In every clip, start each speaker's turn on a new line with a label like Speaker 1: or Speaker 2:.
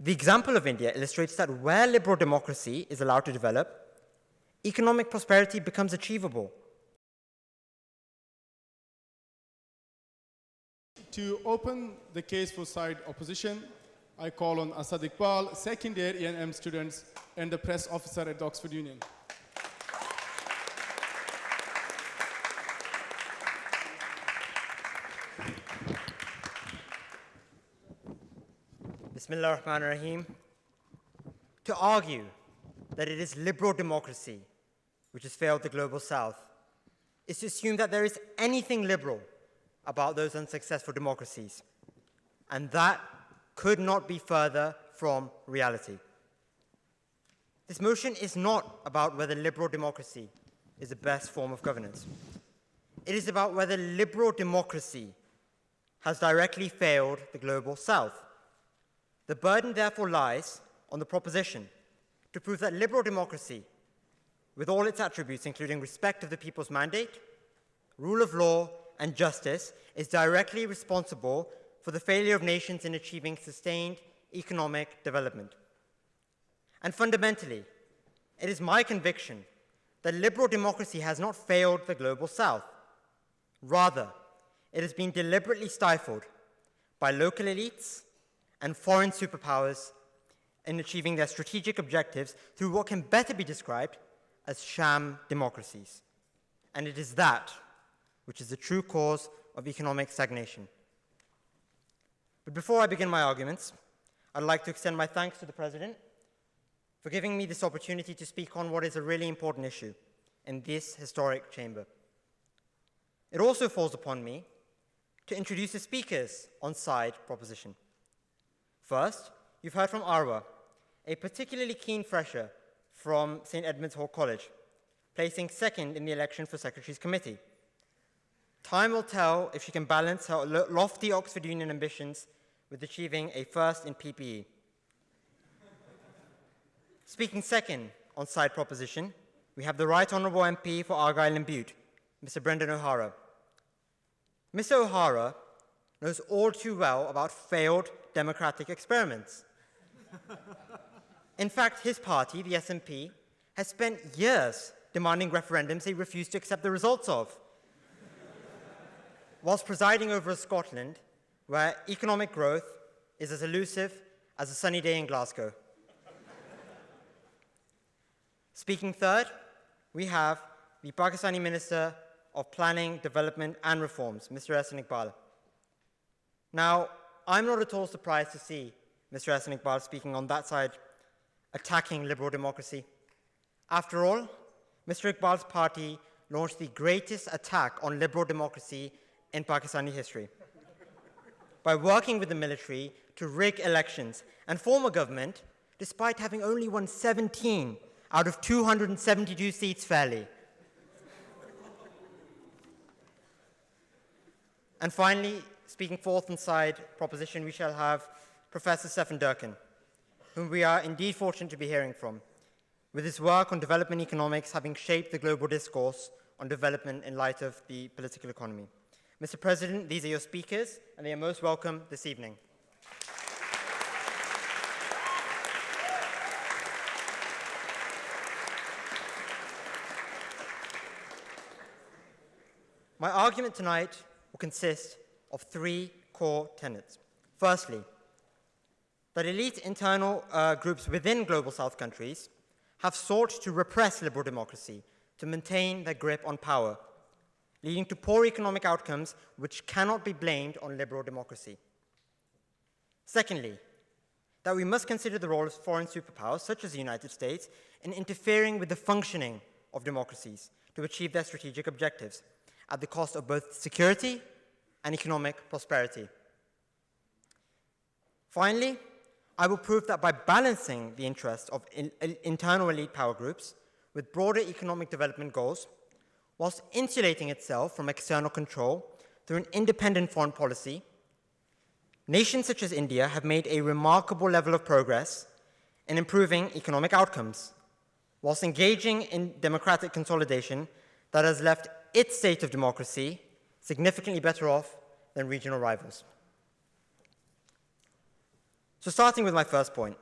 Speaker 1: The example of India illustrates that where liberal democracy is allowed to develop, economic prosperity becomes achievable.
Speaker 2: To open the case for side opposition, I call on Asad Iqbal, second year E&M students and the press officer at the Oxford Union.
Speaker 1: Bismillah ar-Rahman ar-Rahim. To argue that it is liberal democracy which has failed the global south is to assume that there is anything liberal about those unsuccessful democracies. And that could not be further from reality. This motion is not about whether liberal democracy is the best form of governance. It is about whether liberal democracy has directly failed the global south. The burden therefore lies on the proposition to prove that liberal democracy, with all its attributes including respect of the people's mandate, rule of law, and justice, is directly responsible for the failure of nations in achieving sustained economic development. And fundamentally, it is my conviction that liberal democracy has not failed the global south. Rather, it has been deliberately stifled by local elites and foreign superpowers in achieving their strategic objectives through what can better be described as sham democracies. And it is that which is the true cause of economic stagnation. But before I begin my arguments, I'd like to extend my thanks to the President for giving me this opportunity to speak on what is a really important issue in this historic chamber. It also falls upon me to introduce the speakers on side proposition. First, you've heard from Arwa, a particularly keen fresher from St. Edmund's Hall College, placing second in the election for Secretary's Committee. Time will tell if she can balance her lofty Oxford Union ambitions with achieving a first in PPE. Speaking second on side proposition, we have the Right Honourable MP for Argyll and Bute, Mr. Brendan O'Hara. Mr. O'Hara knows all too well about failed democratic experiments. In fact, his party, the SNP, has spent years demanding referendums they refuse to accept the results of, whilst presiding over Scotland, where economic growth is as elusive as a sunny day in Glasgow. Speaking third, we have the Pakistani Minister of Planning, Development and Reforms, Mr. Asad Iqbal. Now, I'm not at all surprised to see Mr. Asad Iqbal speaking on that side, attacking liberal democracy. After all, Mr. Iqbal's party launched the greatest attack on liberal democracy in Pakistani history by working with the military to rig elections and form a government despite having only won 17 out of 272 seats fairly. And finally, speaking fourth on side proposition, we shall have Professor Stefan Durkin, whom we are indeed fortunate to be hearing from, with his work on development economics having shaped the global discourse on development in light of the political economy. Mr. President, these are your speakers, and they are most welcome this evening. My argument tonight will consist of three core tenets. Firstly, that elite internal groups within Global South countries have sought to repress liberal democracy to maintain their grip on power, leading to poor economic outcomes which cannot be blamed on liberal democracy. Secondly, that we must consider the role of foreign superpowers, such as the United States, in interfering with the functioning of democracies to achieve their strategic objectives, at the cost of both security and economic prosperity. Finally, I will prove that by balancing the interests of internal elite power groups with broader economic development goals, whilst insulating itself from external control through an independent foreign policy, nations such as India have made a remarkable level of progress in improving economic outcomes, whilst engaging in democratic consolidation that has left its state of democracy significantly better off than regional rivals. So starting with my first point,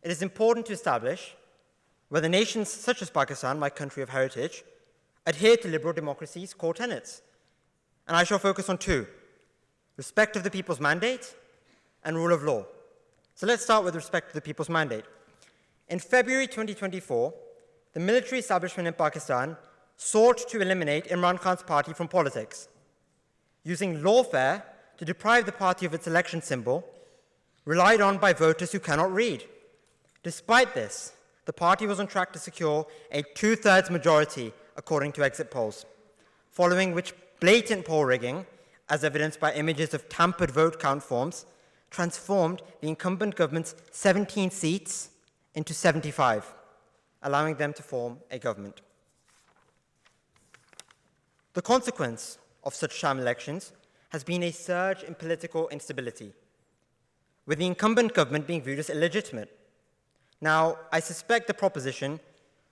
Speaker 1: it is important to establish whether nations such as Pakistan, my country of heritage, adhere to liberal democracy's core tenets. And I shall focus on two: respect of the people's mandate and rule of law. So let's start with respect to the people's mandate. In February 2024, the military establishment in Pakistan sought to eliminate Imran Khan's party from politics, using lawfare to deprive the party of its election symbol, relied on by voters who cannot read. Despite this, the party was on track to secure a 2/3 majority, according to exit polls, following which blatant poll rigging, as evidenced by images of tampered vote count forms, transformed the incumbent government's 17 seats into 75, allowing them to form a government. The consequence of such sham elections has been a surge in political instability, with the incumbent government being viewed as illegitimate. Now, I suspect the proposition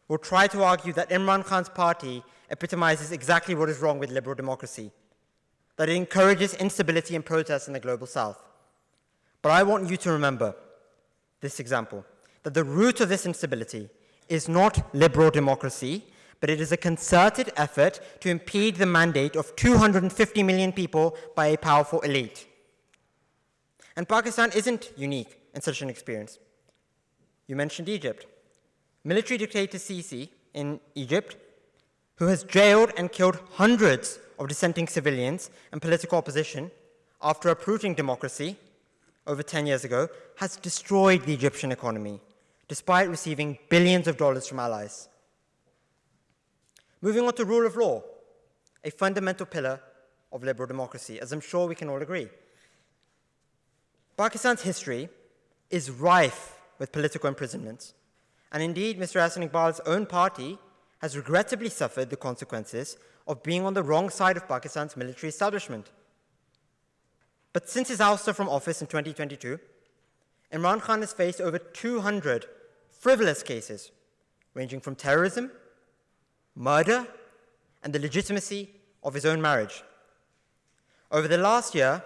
Speaker 1: will try to argue that Imran Khan's party epitomizes exactly what is wrong with liberal democracy, that it encourages instability and protests in the global south. But I want you to remember this example, that the root of this instability is not liberal democracy, but it is a concerted effort to impede the mandate of 250 million people by a powerful elite. And Pakistan isn't unique in such an experience. You mentioned Egypt. Military dictator Sisi in Egypt, who has jailed and killed hundreds of dissenting civilians and political opposition after uprooting democracy over 10 years ago, has destroyed the Egyptian economy, despite receiving billions of dollars from allies. Moving on to rule of law, a fundamental pillar of liberal democracy, as I'm sure we can all agree. Pakistan's history is rife with political imprisonments, and indeed, Mr. Asad Iqbal's own party has regrettably suffered the consequences of being on the wrong side of Pakistan's military establishment. But since his ouster from office in 2022, Imran Khan has faced over 200 frivolous cases, ranging from terrorism, murder, and the legitimacy of his own marriage. Over the last year,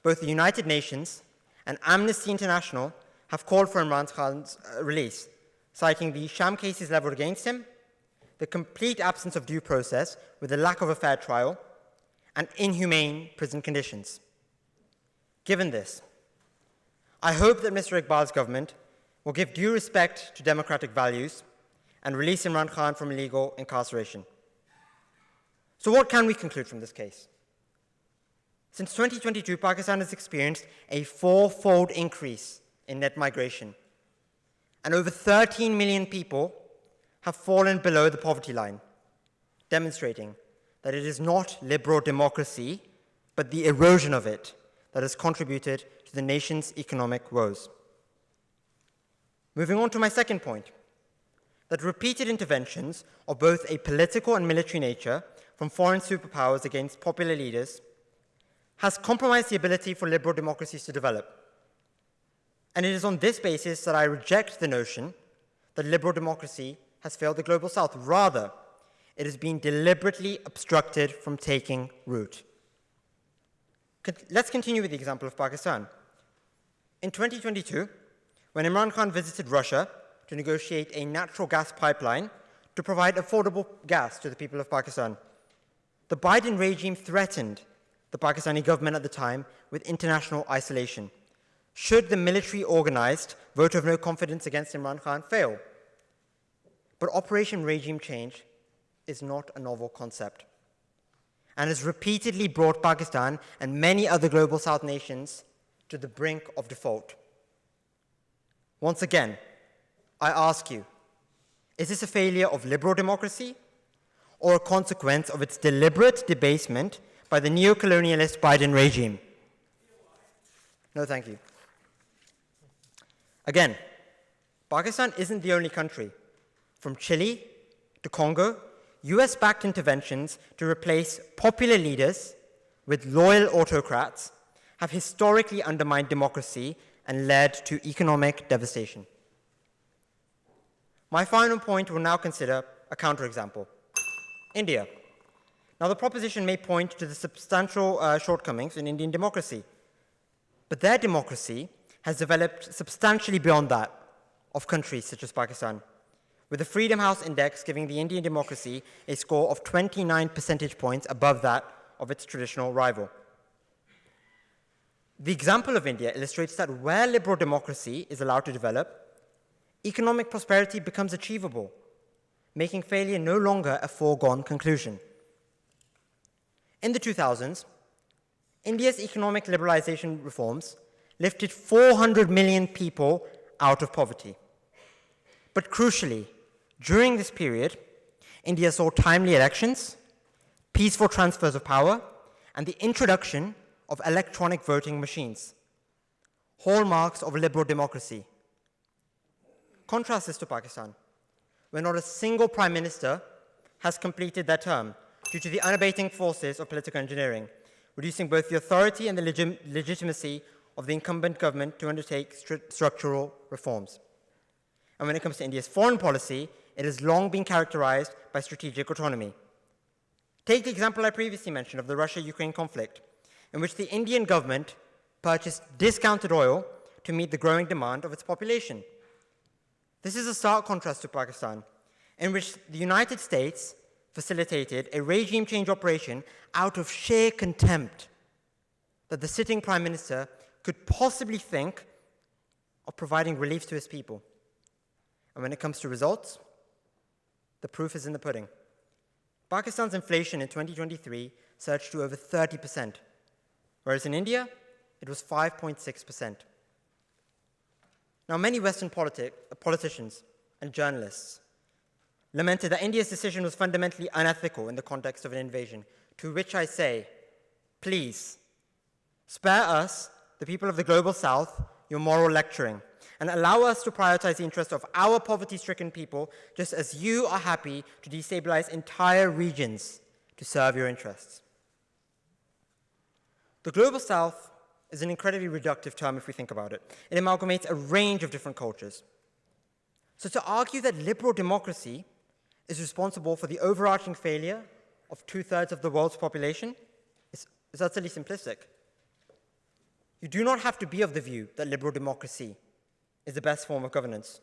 Speaker 1: both the United Nations and Amnesty International have called for Imran Khan's release, citing the Sham cases leveled against him, the complete absence of due process with the lack of a fair trial, and inhumane prison conditions. Given this, I hope that Mr. Iqbal's government will give due respect to democratic values and release Imran Khan from illegal incarceration. So what can we conclude from this case? Since 2022, Pakistan has experienced a 4-fold increase in net migration, and over 13 million people have fallen below the poverty line, demonstrating that it is not liberal democracy, but the erosion of it that has contributed to the nation's economic woes. Moving on to my second point, that repeated interventions of both a political and military nature from foreign superpowers against popular leaders has compromised the ability for liberal democracies to develop. And it is on this basis that I reject the notion that liberal democracy has failed the global south. Rather, it has been deliberately obstructed from taking root. Let's continue with the example of Pakistan. In 2022, when Imran Khan visited Russia to negotiate a natural gas pipeline to provide affordable gas to the people of Pakistan, the Biden regime threatened the Pakistani government at the time with international isolation, should the military-organized vote of no confidence against Imran Khan fail. But Operation Regime Change is not a novel concept, and has repeatedly brought Pakistan and many other global South nations to the brink of default. Once again, I ask you, is this a failure of liberal democracy or a consequence of its deliberate debasement by the neo-colonialist Biden regime? No, thank you. Again, Pakistan isn't the only country. From Chile to Congo, US-backed interventions to replace popular leaders with loyal autocrats have historically undermined democracy and led to economic devastation. My final point will now consider a counterexample: India. Now, the proposition may point to the substantial shortcomings in Indian democracy, but their democracy has developed substantially beyond that of countries such as Pakistan, with the Freedom House Index giving the Indian democracy a score of 29 percentage points above that of its traditional rival. The example of India illustrates that where liberal democracy is allowed to develop, economic prosperity becomes achievable, making failure no longer a foregone conclusion. In the 2000s, India's economic liberalization reforms lifted 400 million people out of poverty. But crucially, during this period, India saw timely elections, peaceful transfers of power, and the introduction of electronic voting machines, hallmarks of liberal democracy. Contrast this to Pakistan, where not a single prime minister has completed their term due to the unabating forces of political engineering, reducing both the authority and the legitimacy of the incumbent government to undertake structural reforms. And when it comes to India's foreign policy, it has long been characterized by strategic autonomy. Take the example I previously mentioned of the Russia-Ukraine conflict, in which the Indian government purchased discounted oil to meet the growing demand of its population. This is a stark contrast to Pakistan, in which the United States facilitated a regime change operation out of sheer contempt that the sitting prime minister could possibly think of providing relief to his people. And when it comes to results, the proof is in the pudding. Pakistan's inflation in 2023 surged to over 30%, whereas in India, it was 5.6%. Now, many Western politicians and journalists lamented that India's decision was fundamentally unethical in the context of an invasion, to which I say, please, spare us, the people of the Global South, your moral lecturing, and allow us to prioritize the interests of our poverty-stricken people, just as you are happy to destabilize entire regions to serve your interests. The Global South is an incredibly reductive term if we think about it. It amalgamates a range of different cultures. So to argue that liberal democracy is responsible for the overarching failure of 2/3 of the world's population is utterly simplistic. You do not have to be of the view that liberal democracy is the best form of governance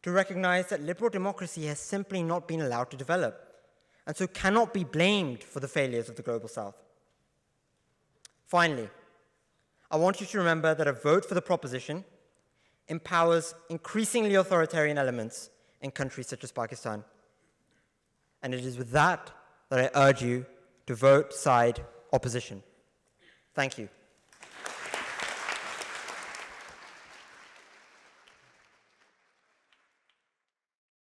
Speaker 1: to recognize that liberal democracy has simply not been allowed to develop, and so cannot be blamed for the failures of the Global South. Finally, I want you to remember that a vote for the proposition empowers increasingly authoritarian elements in countries such as Pakistan. And it is with that that I urge you to vote side opposition. Thank you.